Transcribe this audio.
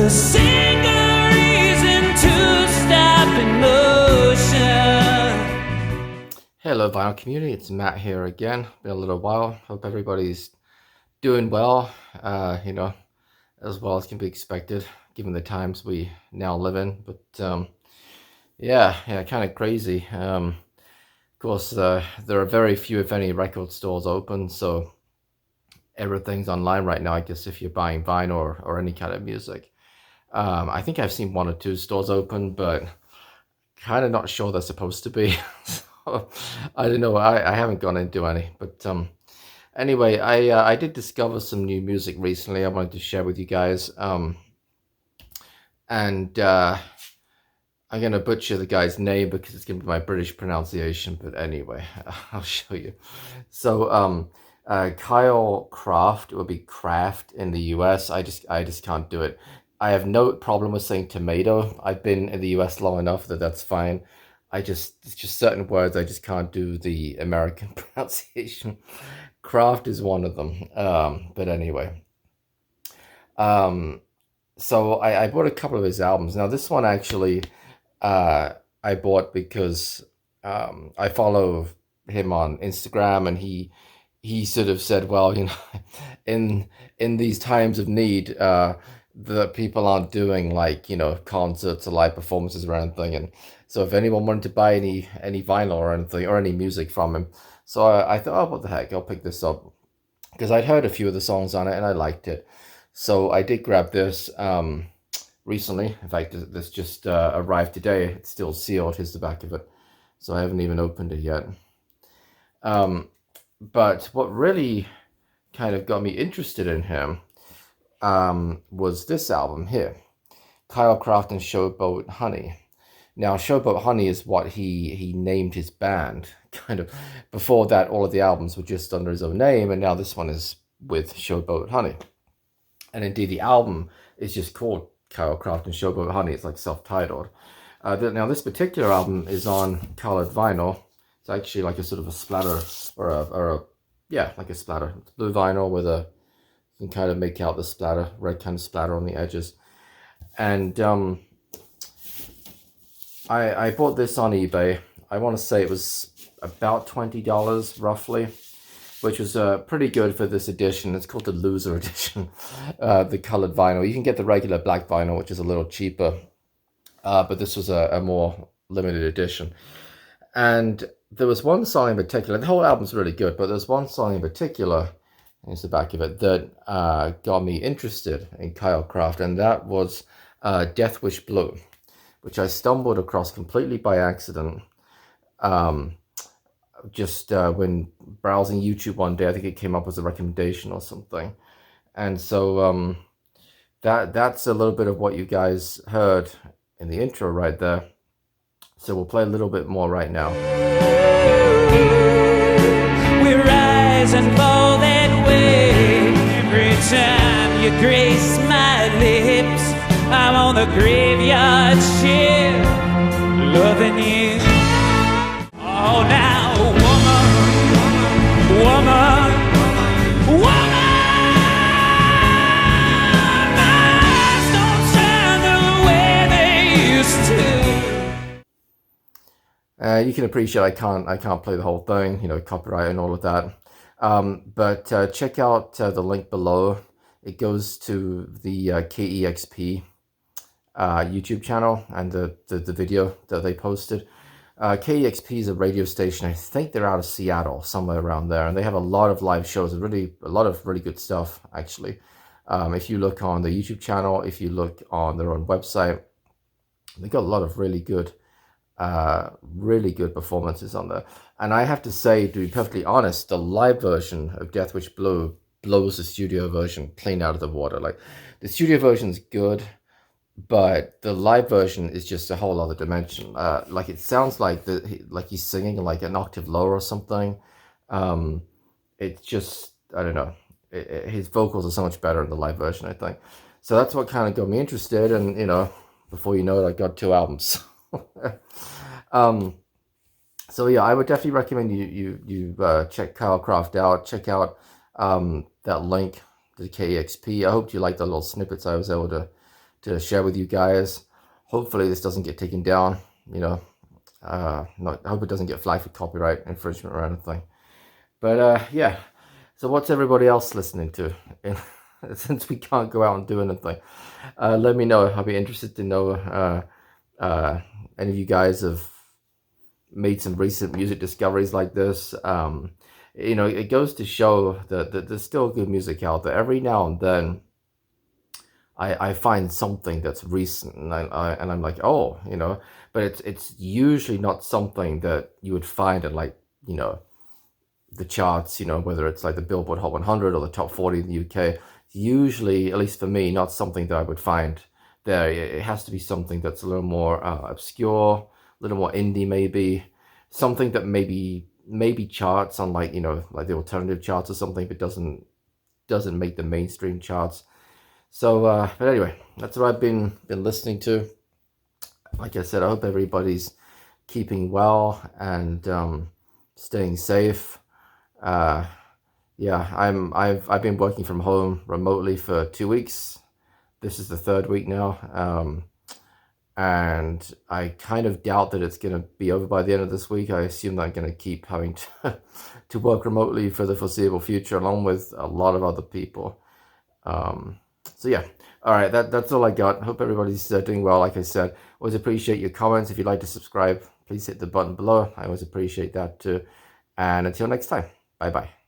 a single reason to stop in motion. Hello vinyl community, it's Matt here again. Been a little while. Hope everybody's doing well, as well as can be expected given the times we now live in. But yeah, kind of crazy. Of course, there are very few, if any, record stores open, so everything's online right now, I guess, if you're buying vinyl or any kind of music. I think I've seen 1 or 2 stores open, but kind of not sure they're supposed to be. So, I don't know, I haven't gone into any, but anyway, I did discover some new music recently I wanted to share with you guys. And I'm going to butcher the guy's name because it's going to be my British pronunciation, but anyway, I'll show you. So Kyle Craft, it would be Craft in the US. I just can't do it. I have no problem with saying tomato. I've been in the US long enough that that's fine. It's just certain words I just can't do the American pronunciation. Craft is one of them. But anyway. So I bought a couple of his albums. Now this one actually I bought because I follow him on Instagram, and he sort of said, well, in these times of need, the people aren't doing like, concerts or live performances or anything. And so if anyone wanted to buy any vinyl or anything or any music from him, so I thought, oh, what the heck, I'll pick this up because I'd heard a few of the songs on it and I liked it. So I did grab this recently. In fact, this just arrived today. It's still sealed. Here's the back of it. So I haven't even opened it yet. But what really kind of got me interested in him was this album here, Kyle Craft and Showboat Honey. Now, Showboat Honey is what he named his band. Kind of before that, all of the albums were just under his own name, and now this one is with Showboat Honey. And indeed, the album is just called Kyle Craft and Showboat Honey. It's like self-titled. Now, this particular album is on colored vinyl. It's actually like a sort of a splatter, like a splatter. It's blue vinyl with you can kind of make out the splatter, red kind of splatter on the edges. And I bought this on eBay. I want to say it was about $20 roughly, which was pretty good for this edition. It's called the Loser Edition, the colored vinyl. You can get the regular black vinyl, which is a little cheaper, but this was a more limited edition. And there was one song in particular, the whole album's really good, but there's one song in particular, here's the back of it, that got me interested in Kyle Craft, and that was Death Wish Blue, which I stumbled across completely by accident. Just when browsing YouTube one day, I think it came up as a recommendation or something. And so that's a little bit of what you guys heard in the intro right there. So we'll play a little bit more right now. We rise and fall that way. Every time you grace my lips, I'm on the graveyard shift, loving you. Oh, now, woman, my eyes don't shine the way they used to. You can appreciate I can't play the whole thing, copyright and all of that. But check out the link below. It goes to the KEXP YouTube channel and the video that they posted. KEXP is a radio station. I think they're out of Seattle, somewhere around there, and they have a lot of live shows. A lot of really good stuff, actually. If you look on the YouTube channel, if you look on their own website, they got a lot of really good performances on there. And I have to say, to be perfectly honest, the live version of Death Wish Blue blows the studio version clean out of the water. Like, the studio version is good, but the live version is just a whole other dimension. Like, it sounds like he's singing like an octave lower or something. It's just, I don't know. His vocals are so much better in the live version, I think. So that's what kind of got me interested, and before you know it, I got 2 albums. So yeah, I would definitely recommend you check Kyle Craft out. Check out that link to KEXP. I hope you liked the little snippets I was able to to share with you guys. Hopefully this doesn't get taken down, you know. I hope it doesn't get flagged for copyright infringement or anything. But yeah, so what's everybody else listening to? Since we can't go out and do anything, let me know. I'll be interested to know any of you guys have made some recent music discoveries like this. You know, it goes to show that there's still good music out there. Every now and then, I find something that's recent, and I'm like, oh, you know, but it's usually not something that you would find in, like, you know, the charts, you know, whether it's like the Billboard Hot 100 or the top 40 in the UK. Usually, at least for me, not something that I would find there. It has to be something that's a little more obscure, a little more indie, maybe something that maybe charts on, like, you know, like the alternative charts or something, but doesn't make the mainstream charts. So, but anyway, that's what I've been listening to. Like I said, I hope everybody's keeping well and staying safe. Yeah, I've been working from home remotely for 2 weeks. This is the third week now. And I kind of doubt that it's going to be over by the end of this week. I assume that I'm going to keep having to work remotely for the foreseeable future, along with a lot of other people. So yeah, all right, that's all I got. Hope everybody's doing well. Like I said, always appreciate your comments. If you'd like to subscribe, please hit the button below. I always appreciate that too. And until next time, bye bye.